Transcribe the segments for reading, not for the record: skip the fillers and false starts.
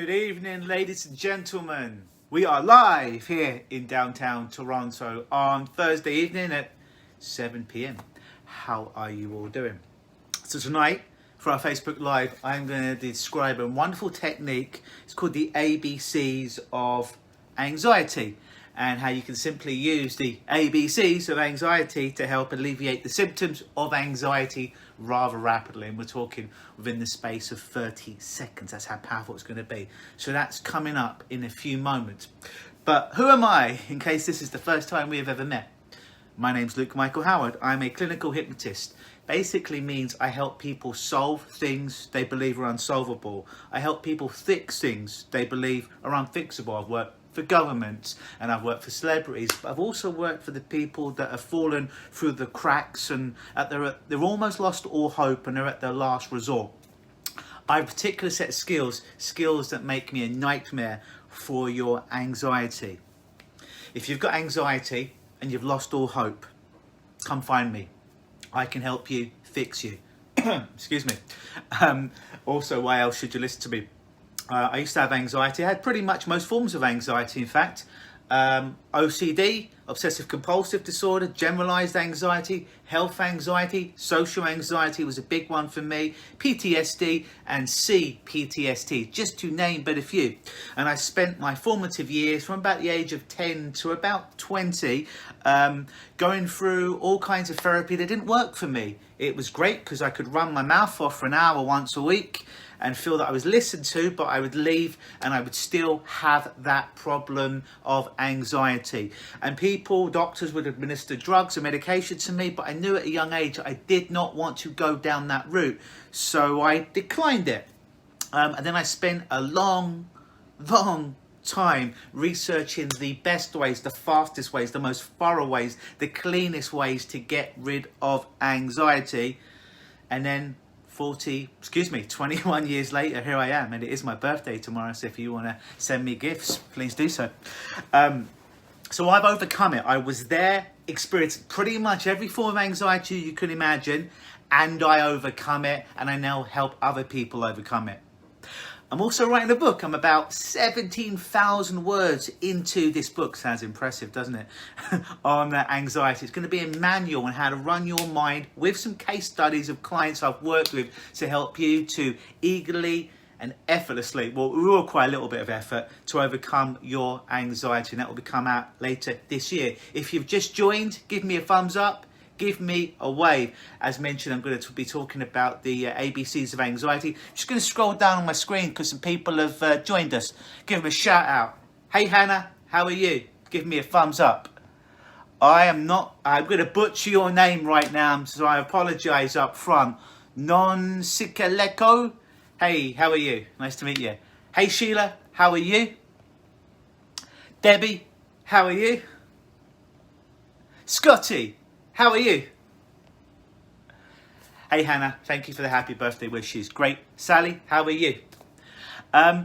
Good evening, ladies and gentlemen. We are live here in downtown Toronto on Thursday evening at 7 p.m. How are you all doing? So tonight, for our Facebook Live, I'm going to describe a wonderful technique. It's called the ABCs of anxiety, and how you can simply use the ABCs of anxiety to help alleviate the symptoms of anxiety rather rapidly. And we're talking within the space of 30 seconds. That's how powerful it's going to be. So that's coming up in a few moments. But who am I, in case this is the first time we have ever met? My name's Luke Michael Howard. I'm a clinical hypnotist. Basically means I help people solve things they believe are unsolvable. I help people fix things they believe are unfixable. I've worked for governments and I've worked for celebrities, but I've also worked for the people that have fallen through the cracks and they're almost lost all hope and they're at their last resort. I have a particular set of skills that make me a nightmare for your anxiety. If you've got anxiety and you've lost all hope, come find me. I can help you fix you. Excuse me. Also, why else should you listen to me? I used to have anxiety. I had pretty much most forms of anxiety, in fact. OCD, obsessive compulsive disorder, generalized anxiety, health anxiety, social anxiety was a big one for me, PTSD and CPTSD, just to name but a few. And I spent my formative years from about the age of 10 to about 20 going through all kinds of therapy that didn't work for me. It was great because I could run my mouth off for an hour once a week and feel that I was listened to, but I would leave and I would still have that problem of anxiety. And doctors would administer drugs and medication to me, but I knew at a young age I did not want to go down that route. So I declined it. And then I spent a long time researching the best ways, the fastest ways, the most thorough ways, the cleanest ways to get rid of anxiety. And then 21 years later, here I am, and it is my birthday tomorrow, so if you want to send me gifts, please do so. So I've overcome it. I was there, experienced pretty much every form of anxiety you can imagine, and I overcome it, and I now help other people overcome it. I'm also writing a book. I'm about 17,000 words into this book. Sounds impressive, doesn't it? On anxiety. It's going to be a manual on how to run your mind with some case studies of clients I've worked with to help you to eagerly and effortlessly, well, it will require a little bit of effort to overcome your anxiety. And that will come out later this year. If you've just joined, give me a thumbs up. Give me a wave. As mentioned, I'm going to be talking about the ABCs of anxiety. I'm just going to scroll down on my screen because some people have joined us. Give them a shout out. Hey Hannah, how are you? Give me a thumbs up. I'm going to butcher your name right now, so I apologize up front. Non Sikaleko. Hey, how are you? Nice to meet you. Hey Sheila, how are you? Debbie, how are you? Scotty, how are you? Hey Hannah, thank you for the happy birthday wishes. Great. Sally, how are you?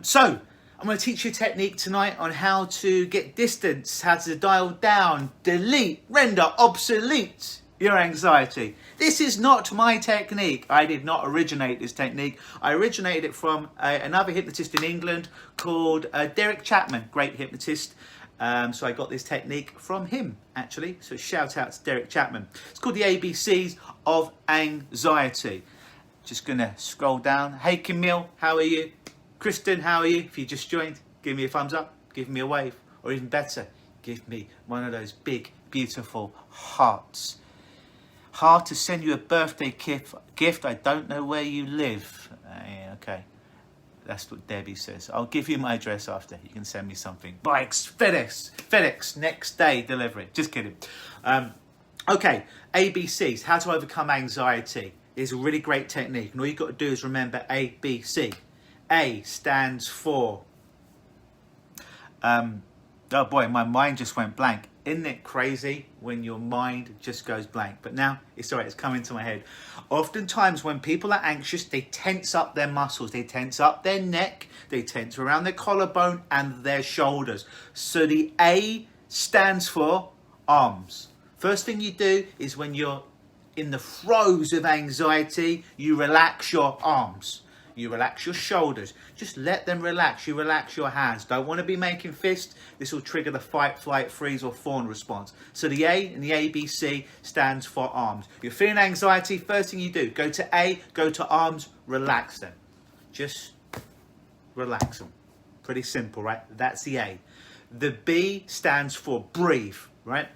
So, I'm going to teach you a technique tonight on how to get distance, how to dial down, delete, render obsolete your anxiety. This is not my technique. I did not originate this technique. I originated it from another hypnotist in England called Derek Chapman, great hypnotist. So I got this technique from him, actually. So shout out to Derek Chapman. It's called the ABCs of anxiety. Just going to scroll down. Hey Camille, how are you? Kristen, how are you? If you just joined, give me a thumbs up, give me a wave. Or even better, give me one of those big, beautiful hearts. Hard to send you a birthday gift. I don't know where you live. Yeah, okay. That's what Debbie says. I'll give you my address after. You can send me something. By FedEx, next day delivery. Just kidding. Okay, ABCs, how to overcome anxiety. Is a really great technique. And all you've got to do is remember ABC. A stands for... oh boy, my mind just went blank. Isn't it crazy when your mind just goes blank? But now, it's all right, it's coming to my head. Oftentimes when people are anxious, they tense up their muscles. They tense up their neck. They tense around their collarbone and their shoulders. So the A stands for arms. First thing you do is when you're in the throes of anxiety, you relax your arms. You relax your shoulders. Just let them relax. You relax your hands. Don't want to be making fists. This will trigger the fight, flight, freeze or fawn response. So the A in the ABC stands for arms. You're feeling anxiety, first thing you do, go to A, go to arms, relax them. Just relax them. Pretty simple, right? That's the A. The B stands for breathe, right?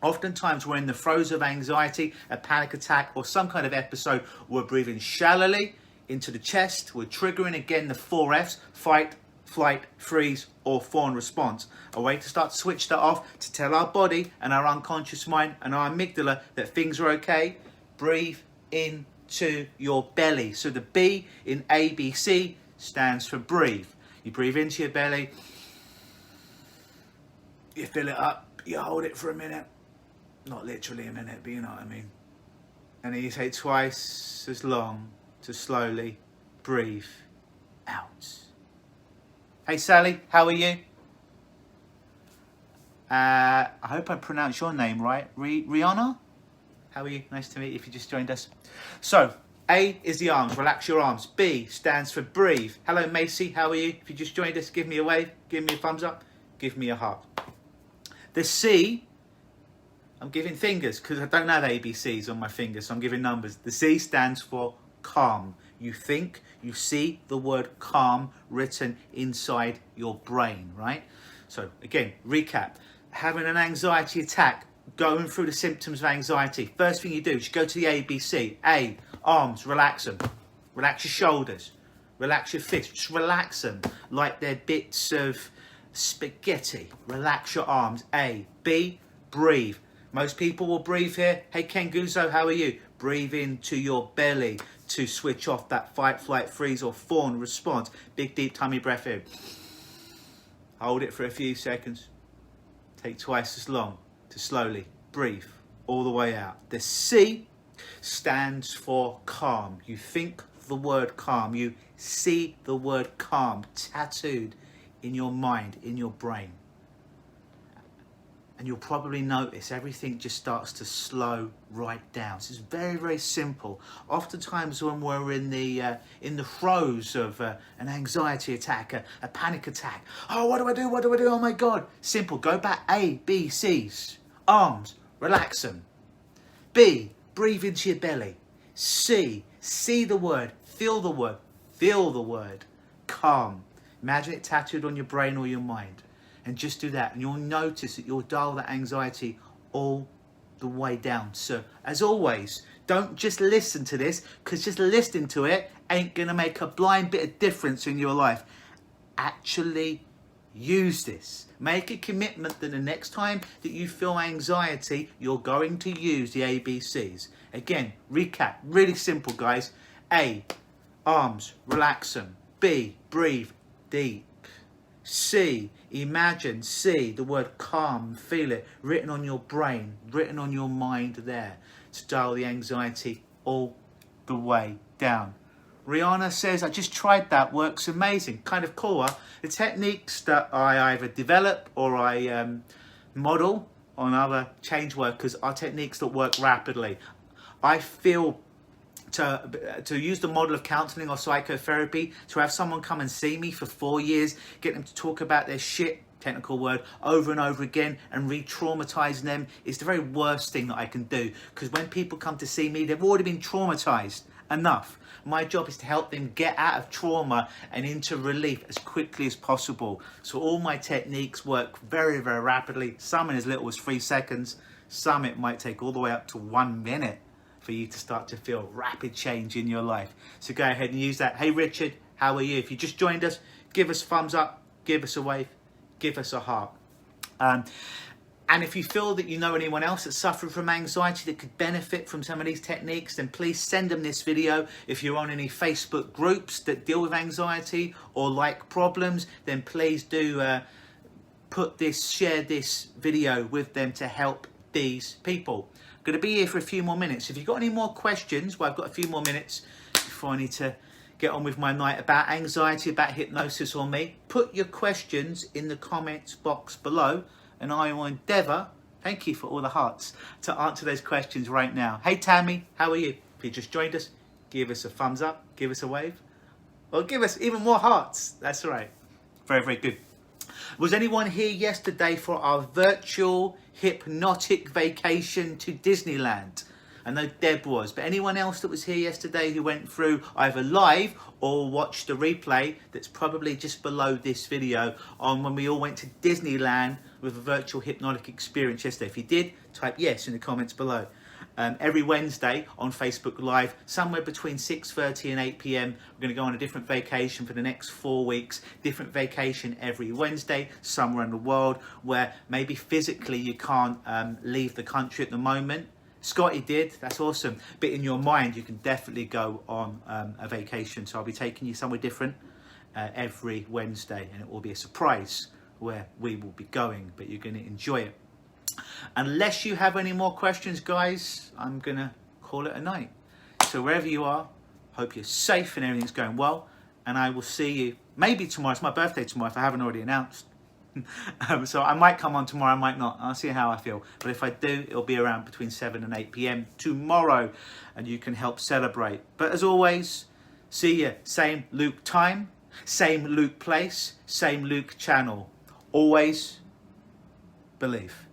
Oftentimes we're in the throes of anxiety, a panic attack or some kind of episode. We're breathing shallowly into the chest. We're triggering again the 4 Fs, fight, flight, freeze or fawn response. A way to start to switch that off, to tell our body and our unconscious mind and our amygdala that things are okay. Breathe into your belly. So the B in ABC stands for breathe. You breathe into your belly. You fill it up. You hold it for a minute. Not literally a minute, but you know what I mean. And then you take twice as long to slowly breathe out. Hey Sally, how are you? I hope I pronounced your name right. Rihanna? How are you? Nice to meet you if you just joined us. So, A is the arms, relax your arms. B stands for breathe. Hello Macy, how are you? If you just joined us, give me a wave, give me a thumbs up, give me a heart. The C, I'm giving fingers because I don't have ABCs on my fingers, so I'm giving numbers. The C stands for calm. You think, you see the word calm written inside your brain, right? So again, recap. Having an anxiety attack, going through the symptoms of anxiety. First thing you do is you go to the ABC. A, arms, relax them. Relax your shoulders. Relax your fists. Just relax them like they're bits of spaghetti. Relax your arms. A. B, breathe. Most people will breathe here. Hey Ken Guzzo, how are you? Breathe into your belly to switch off that fight, flight, freeze or fawn response. Big deep tummy breath in. Hold it for a few seconds. Take twice as long to slowly breathe all the way out. The C stands for calm. You think the word calm. You see the word calm tattooed in your mind, in your brain. And you'll probably notice everything just starts to slow right down. So it's very, very simple. Oftentimes when we're in the throes of an anxiety attack, a panic attack. Oh, what do I do? What do I do? Oh my God. Simple. Go back. A, B, C's. Arms. Relax them. B, breathe into your belly. C, see the word. Feel the word. Feel the word. Calm. Imagine it tattooed on your brain or your mind. And just do that and you'll notice that you'll dial that anxiety all the way down. So as always, don't just listen to this, because just listening to it ain't going to make a blind bit of difference in your life. Actually use this. Make a commitment that the next time that you feel anxiety, you're going to use the ABCs. Again, recap, really simple guys. A, arms, relax them. B, breathe deep. C, imagine, see the word calm, feel it written on your brain, written on your mind there to dial the anxiety all the way down. Rihanna says, I just tried that, works amazing. Kind of cool, huh? The techniques that I either develop or I model on other change workers are techniques that work rapidly. I feel to use the model of counselling or psychotherapy, to have someone come and see me for 4 years, get them to talk about their shit, technical word, over and over again and re-traumatise them is the very worst thing that I can do. Because when people come to see me, they've already been traumatised enough. My job is to help them get out of trauma and into relief as quickly as possible. So all my techniques work very, very rapidly. Some in as little as 3 seconds. Some it might take all the way up to 1 minute for you to start to feel rapid change in your life. So go ahead and use that. Hey Richard, how are you? If you just joined us, give us a thumbs up, give us a wave, give us a heart. And if you feel that you know anyone else that's suffering from anxiety that could benefit from some of these techniques, then please send them this video. If you're on any Facebook groups that deal with anxiety or like problems, then please do share this video with them to help these people. I'm going to be here for a few more minutes. If you've got any more questions, well, I've got a few more minutes before I need to get on with my night about anxiety, about hypnosis or me. Put your questions in the comments box below and I will endeavour, thank you for all the hearts, to answer those questions right now. Hey Tammy, how are you? If you just joined us, give us a thumbs up, give us a wave, Or give us even more hearts. That's right. Very, very good. Was anyone here yesterday for our virtual hypnotic vacation to Disneyland? I know Deb was, but anyone else that was here yesterday who went through either live or watched the replay that's probably just below this video on when we all went to Disneyland with a virtual hypnotic experience yesterday? If you did, type yes in the comments below. Every Wednesday on Facebook Live, somewhere between 6:30 and 8 p.m. We're going to go on a different vacation for the next 4 weeks. Different vacation every Wednesday, somewhere in the world where maybe physically you can't leave the country at the moment. Scotty did, that's awesome. But in your mind, you can definitely go on a vacation. So I'll be taking you somewhere different every Wednesday, and it will be a surprise where we will be going, but you're going to enjoy it. Unless you have any more questions, guys, I'm going to call it a night. So wherever you are, hope you're safe and everything's going well. And I will see you maybe tomorrow. It's my birthday tomorrow if I haven't already announced. So I might come on tomorrow, I might not. I'll see how I feel. But if I do, it'll be around between 7 and 8 p.m. tomorrow. And you can help celebrate. But as always, see you. Same Luke time, same Luke place, same Luke channel. Always believe.